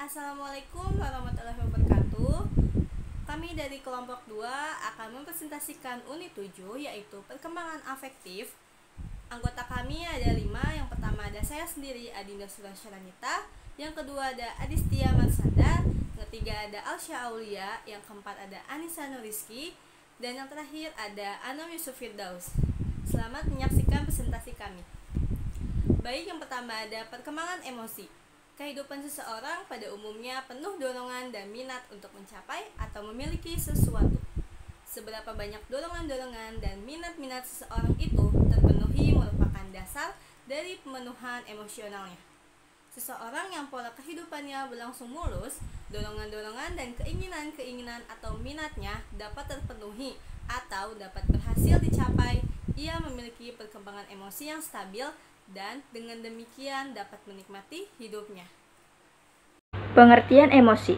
Assalamualaikum warahmatullahi wabarakatuh. Kami dari kelompok 2 akan mempresentasikan unit 7, yaitu perkembangan afektif. Anggota kami ada 5. Yang pertama ada saya sendiri, Adinda Sulasyaranita. Yang kedua ada Adistia Marsada. Yang ketiga ada Alsya Aulia. Yang keempat ada Anissa Nuriski. Dan yang terakhir ada Anam Yusuf Firdaus. Selamat menyaksikan presentasi kami. Baik, yang pertama ada perkembangan emosi. Kehidupan seseorang pada umumnya penuh dorongan dan minat untuk mencapai atau memiliki sesuatu. Seberapa banyak dorongan-dorongan dan minat-minat seseorang itu terpenuhi merupakan dasar dari pemenuhan emosionalnya. Seseorang yang pola kehidupannya berlangsung mulus, dorongan-dorongan dan keinginan-keinginan atau minatnya dapat terpenuhi atau dapat berhasil dicapai. Ia memiliki perkembangan emosi yang stabil dan dengan demikian dapat menikmati hidupnya. Pengertian emosi.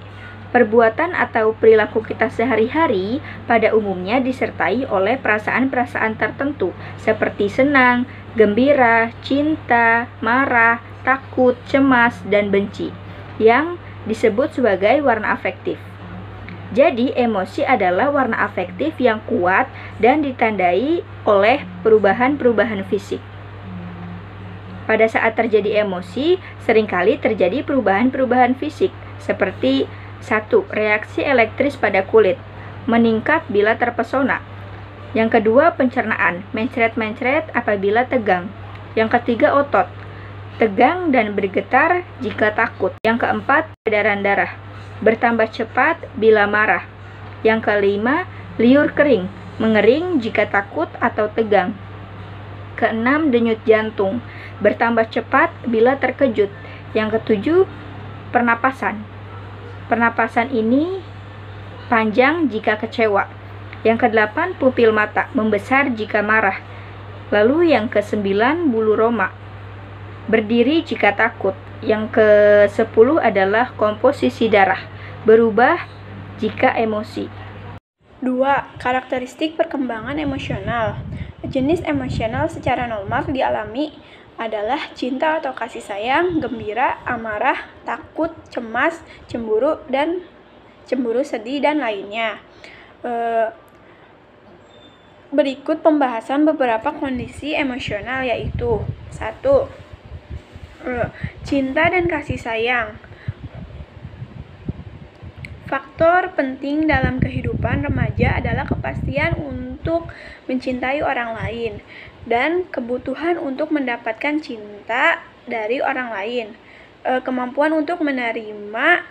Perbuatan atau perilaku kita sehari-hari pada umumnya disertai oleh perasaan-perasaan tertentu seperti senang, gembira, cinta, marah, takut, cemas, dan benci yang disebut sebagai warna afektif. Jadi, emosi adalah warna afektif yang kuat dan ditandai oleh perubahan-perubahan fisik. Pada saat terjadi emosi, seringkali terjadi perubahan-perubahan fisik, seperti 1. Reaksi elektris pada kulit, meningkat bila terpesona. Yang kedua, pencernaan, mencret-mencret apabila tegang. Yang ketiga, otot, tegang dan bergetar jika takut. Yang keempat, peredaran darah, bertambah cepat bila marah. Yang kelima, liur kering, mengering jika takut atau tegang. Keenam, denyut jantung, bertambah cepat bila terkejut. Yang ketujuh, pernapasan. Pernapasan ini panjang jika kecewa. Yang kedelapan, pupil mata, membesar jika marah. Lalu yang kesembilan, bulu roma, berdiri jika takut. Yang ke-10 adalah komposisi darah, berubah jika emosi. 2. Karakteristik perkembangan emosional. Jenis emosional secara normal dialami adalah cinta atau kasih sayang, gembira, amarah, takut, cemas, cemburu, sedih, dan lainnya. Berikut pembahasan beberapa kondisi emosional, yaitu 1. Cinta dan kasih sayang. Faktor penting dalam kehidupan remaja adalah kepastian untuk mencintai orang lain dan kebutuhan untuk mendapatkan cinta dari orang lain. Kemampuan untuk menerima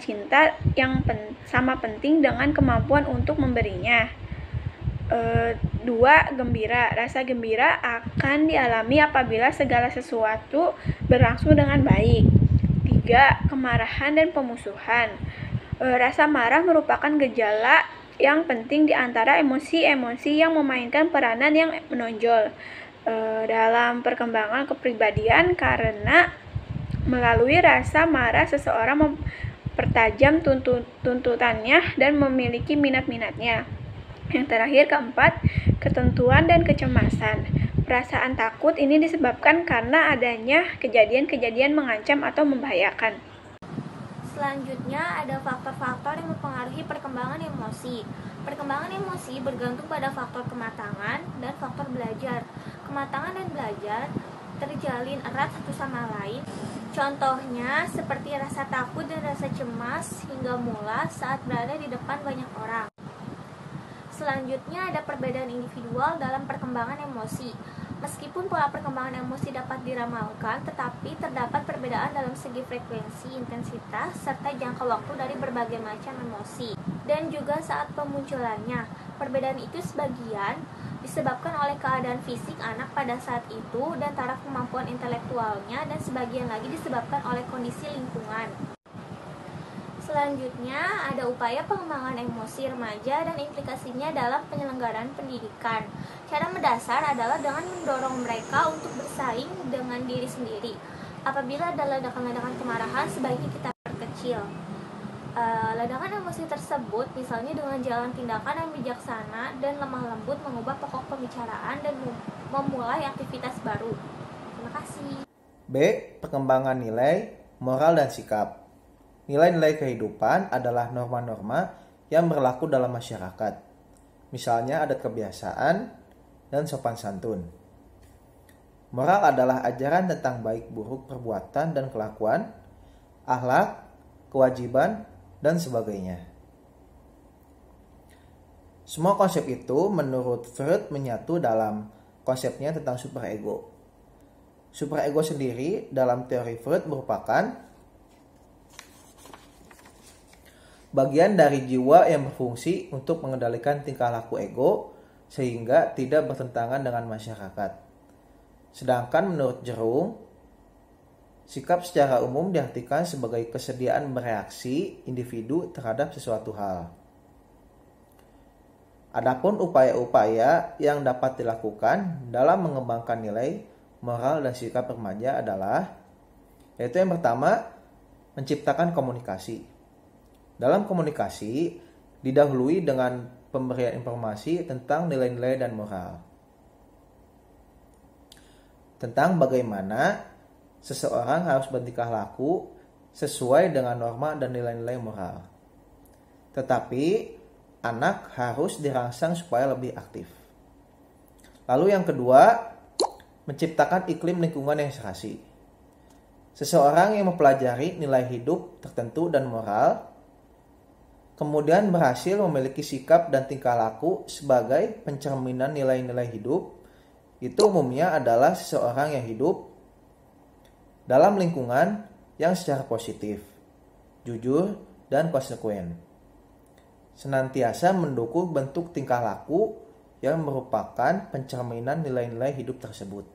cinta yang sama penting dengan kemampuan untuk memberinya. 2. Gembira. Rasa gembira akan dialami apabila segala sesuatu berlangsung dengan baik. 3. Kemarahan dan pemusuhan. Rasa marah merupakan gejala yang penting di antara emosi-emosi yang memainkan peranan yang menonjol dalam perkembangan kepribadian, karena melalui rasa marah seseorang mempertajam tuntutannya dan memiliki minat-minatnya. Yang terakhir, keempat, ketentuan dan kecemasan. Perasaan takut ini disebabkan karena adanya kejadian-kejadian mengancam atau membahayakan. Selanjutnya ada faktor-faktor yang mempengaruhi perkembangan emosi. Perkembangan emosi bergantung pada faktor kematangan dan faktor belajar. Kematangan dan belajar terjalin erat satu sama lain. Contohnya seperti rasa takut dan rasa cemas hingga mulas saat berada di depan banyak orang. Selanjutnya ada perbedaan individual dalam perkembangan emosi. Meskipun pola perkembangan emosi dapat diramalkan, tetapi terdapat perbedaan dalam segi frekuensi, intensitas, serta jangka waktu dari berbagai macam emosi. Dan juga saat pemunculannya. Perbedaan itu sebagian disebabkan oleh keadaan fisik anak pada saat itu dan taraf kemampuan intelektualnya, dan sebagian lagi disebabkan oleh kondisi lingkungan. Selanjutnya ada upaya pengembangan emosi remaja dan implikasinya dalam penyelenggaraan pendidikan. Cara mendasar adalah dengan mendorong mereka untuk bersaing dengan diri sendiri. Apabila ada ledakan-ledakan kemarahan, sebaiknya kita perkecil. Ledakan emosi tersebut misalnya dengan jalan tindakan yang bijaksana dan lemah lembut, mengubah pokok pembicaraan dan memulai aktivitas baru. Terima kasih. B. Perkembangan nilai, moral dan sikap. nilai-nilai kehidupan adalah norma-norma yang berlaku dalam masyarakat. Misalnya adat kebiasaan dan sopan santun. Moral adalah ajaran tentang baik buruk perbuatan dan kelakuan, akhlak, kewajiban, dan sebagainya. Semua konsep itu menurut Freud menyatu dalam konsepnya tentang superego. Superego sendiri dalam teori Freud merupakan bagian dari jiwa yang berfungsi untuk mengendalikan tingkah laku ego sehingga tidak bertentangan dengan masyarakat. Sedangkan menurut Jung, sikap secara umum diartikan sebagai kesediaan bereaksi individu terhadap sesuatu hal. Adapun upaya-upaya yang dapat dilakukan dalam mengembangkan nilai moral dan sikap remaja adalah, yaitu yang pertama, menciptakan komunikasi. Dalam komunikasi, didahului dengan pemberian informasi tentang nilai-nilai dan moral. Tentang bagaimana seseorang harus bertingkah laku sesuai dengan norma dan nilai-nilai moral. Tetapi, anak harus dirangsang supaya lebih aktif. Lalu yang kedua, menciptakan iklim lingkungan yang serasi. Seseorang yang mempelajari nilai hidup tertentu dan moral, kemudian berhasil memiliki sikap dan tingkah laku sebagai pencerminan nilai-nilai hidup, itu umumnya adalah seseorang yang hidup dalam lingkungan yang secara positif, jujur, dan konsekuen. Senantiasa mendukung bentuk tingkah laku yang merupakan pencerminan nilai-nilai hidup tersebut.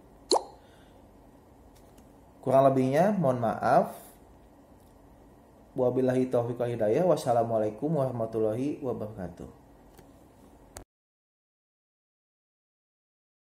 Kurang lebihnya, mohon maaf. Wabillahi taufiq wal hidayah. Wassalamualaikum warahmatullahi wabarakatuh.